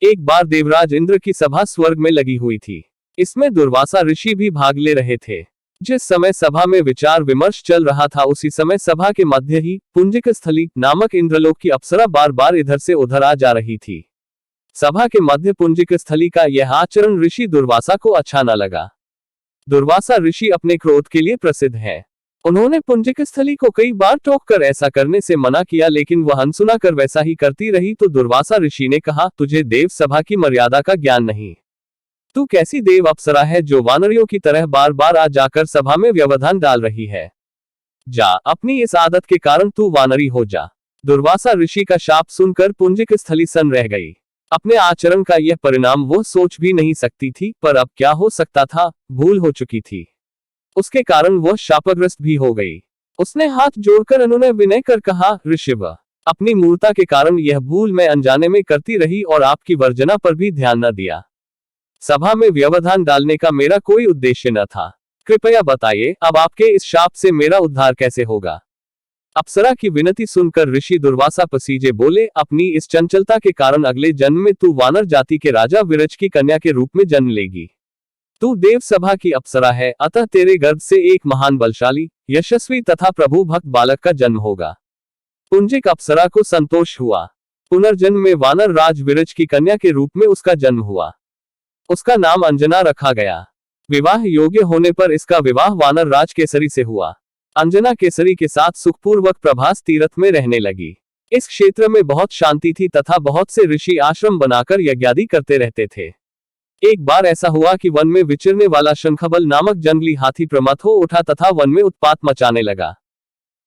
एक बार देवराज इंद्र की सभा स्वर्ग में लगी हुई थी। इसमें दुर्वासा ऋषि भी भाग ले रहे थे। जिस समय सभा में विचार विमर्श चल रहा था उसी समय सभा के मध्य ही पुंजिक स्थली नामक इंद्रलोक की अप्सरा बार बार इधर से उधर आ जा रही थी। सभा के मध्य पुंजिक स्थली का यह आचरण ऋषि दुर्वासा को अच्छा न लगा। दुर्वासा ऋषि अपने क्रोध के लिए प्रसिद्ध है। उन्होंने पुंजिक स्थली को कई बार टोक कर ऐसा करने से मना किया, लेकिन वह अनसुना कर वैसा ही करती रही। तो दुर्वासा ऋषि ने कहा, तुझे देव सभा की मर्यादा का ज्ञान नहीं। तू कैसी देव अप्सरा है जो वानरियों की तरह बार बार आ जाकर सभा में व्यवधान डाल रही है। जा, अपनी इस आदत के कारण तू वानरी हो जा। दुर्वासा ऋषि का शाप सुनकर पुंजिक स्थली सन्न रह गई। अपने आचरण का यह परिणाम वह सोच भी नहीं सकती थी, पर अब क्या हो सकता था, भूल हो चुकी थी। उसके कारण वह शापग्रस्त भी हो गई। उसने हाथ जोड़कर अनुनय विनय कर कहा, ऋषिव, अपनी मूर्ता के कारण यह भूल मैं अनजाने में करती रही और आपकी वर्जना पर भी ध्यान न दिया। सभा में व्यवधान डालने का मेरा कोई उद्देश्य न था। कृपया बताइए, अब आपके इस शाप से मेरा उद्धार कैसे होगा। अप्सरा की विनती सुनकर ऋषि दुर्वासा पसीजे बोले, अपनी इस चंचलता के कारण अगले जन्म में तू वानर जाति के राजा विरज की कन्या के रूप में जन्म लेगी। तू देव सभा की अप्सरा है, अतः तेरे गर्भ से एक महान बलशाली, यशस्वी तथा प्रभु भक्त बालक का जन्म होगा। पुंजिक अप्सरा को संतोष हुआ। पुनर्जन्म में वानर राज विरज की कन्या के रूप में उसका जन्म हुआ। उसका नाम अंजना रखा गया। विवाह योग्य होने पर इसका विवाह वानर राज केसरी से हुआ। अंजना केसरी के साथ सुखपूर्वक प्रभास तीर्थ में रहने लगी। इस क्षेत्र में बहुत शांति थी तथा बहुत से ऋषि आश्रम बनाकर यज्ञादि करते रहते थे। एक बार ऐसा हुआ कि वन में विचरने वाला शंखबल नामक जंगली हाथी प्रमत्त हो उठा तथा वन में उत्पात मचाने लगा।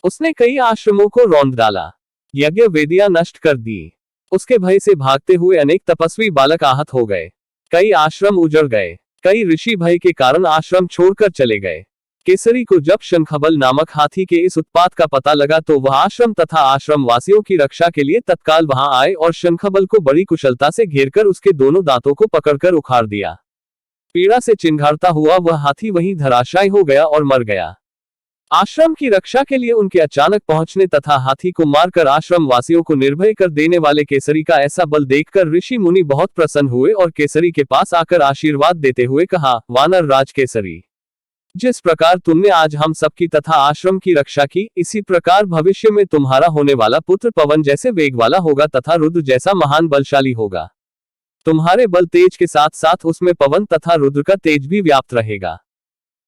उसने कई आश्रमों को रौंद डाला, यज्ञ वेदियां नष्ट कर दी। उसके भय से भागते हुए अनेक तपस्वी बालक आहत हो गए। कई आश्रम उजड़ गए। कई ऋषि भय के कारण आश्रम छोड़कर चले गए। केसरी को जब शंखबल नामक हाथी के इस उत्पात का पता लगा तो वह आश्रम तथा आश्रम वासियों की रक्षा के लिए तत्काल वहां आए और शंखबल को बड़ी कुशलता से घेरकर उसके दोनों दांतों को पकड़कर उखाड़ दिया। पीड़ा से चिंघाड़ता हुआ वह हाथी वहीं धराशायी हो गया और मर गया। आश्रम की रक्षा के लिए उनके अचानक पहुंचने तथा हाथी को मारकर आश्रम वासियों को निर्भय कर देने वाले केसरी का ऐसा बल देखकर ऋषि मुनि बहुत प्रसन्न हुए और केसरी के पास आकर आशीर्वाद देते हुए कहा, वानर राज केसरी, जिस प्रकार तुमने आज हम सबकी तथा आश्रम की रक्षा की, इसी प्रकार भविष्य में तुम्हारा होने वाला पुत्र पवन जैसे वेग वाला होगा तथा रुद्र जैसा महान बलशाली होगा। तुम्हारे बल तेज के साथ साथ उसमें पवन तथा रुद्र का तेज भी व्याप्त रहेगा।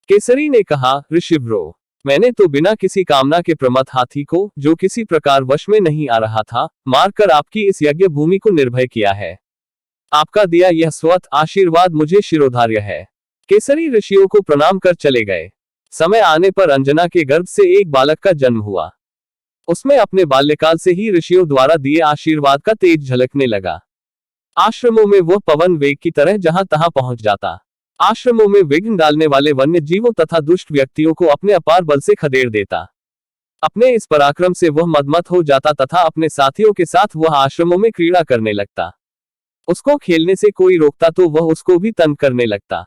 केसरी ने कहा, ऋषिव्रो, मैंने तो बिना किसी कामना के प्रमत्त हाथी को, जो किसी प्रकार वश में नहीं आ रहा था, मारकर आपकी इस यज्ञ भूमि को निर्भय किया है। आपका दिया यह स्वत आशीर्वाद मुझे शिरोधार्य है। केसरी ऋषियों को प्रणाम कर चले गए। समय आने पर अंजना के गर्भ से एक बालक का जन्म हुआ। उसमें अपने बाल्यकाल से ही ऋषियों द्वारा दिए आशीर्वाद का तेज झलकने लगा। आश्रमों में वह पवन वेग की तरह जहां तहां पहुंच जाता। आश्रमों में विघ्न डालने वाले वन्य जीवों तथा दुष्ट व्यक्तियों को अपने अपार बल से खदेड़ देता। अपने इस पराक्रम से वह मदमत हो जाता तथा अपने साथियों के साथ वह आश्रमों में क्रीड़ा करने लगता। उसको खेलने से कोई रोकता तो वह उसको भी तंग करने लगता।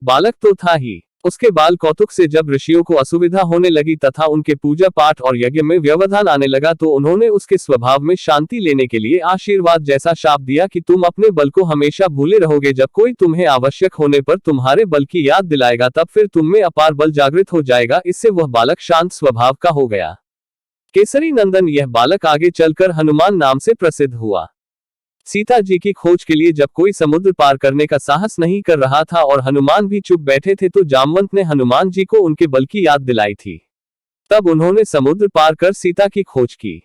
बालक तो था ही, उसके बाल कौतुक से जब ऋषियों को असुविधा होने लगी तथा उनके पूजा पाठ और यज्ञ में व्यवधान आने लगा तो उन्होंने उसके स्वभाव में शांति लेने के लिए आशीर्वाद जैसा शाप दिया कि तुम अपने बल को हमेशा भूले रहोगे। जब कोई तुम्हें आवश्यक होने पर तुम्हारे बल की याद दिलाएगा तब फिर तुम में अपार बल जागृत हो जाएगा। इससे वह बालक शांत स्वभाव का हो गया। केसरी नंदन यह बालक आगे चलकर हनुमान नाम से प्रसिद्ध हुआ। सीता जी की खोज के लिए जब कोई समुद्र पार करने का साहस नहीं कर रहा था और हनुमान भी चुप बैठे थे तो जामवंत ने हनुमान जी को उनके बल की याद दिलाई थी। तब उन्होंने समुद्र पार कर सीता की खोज की।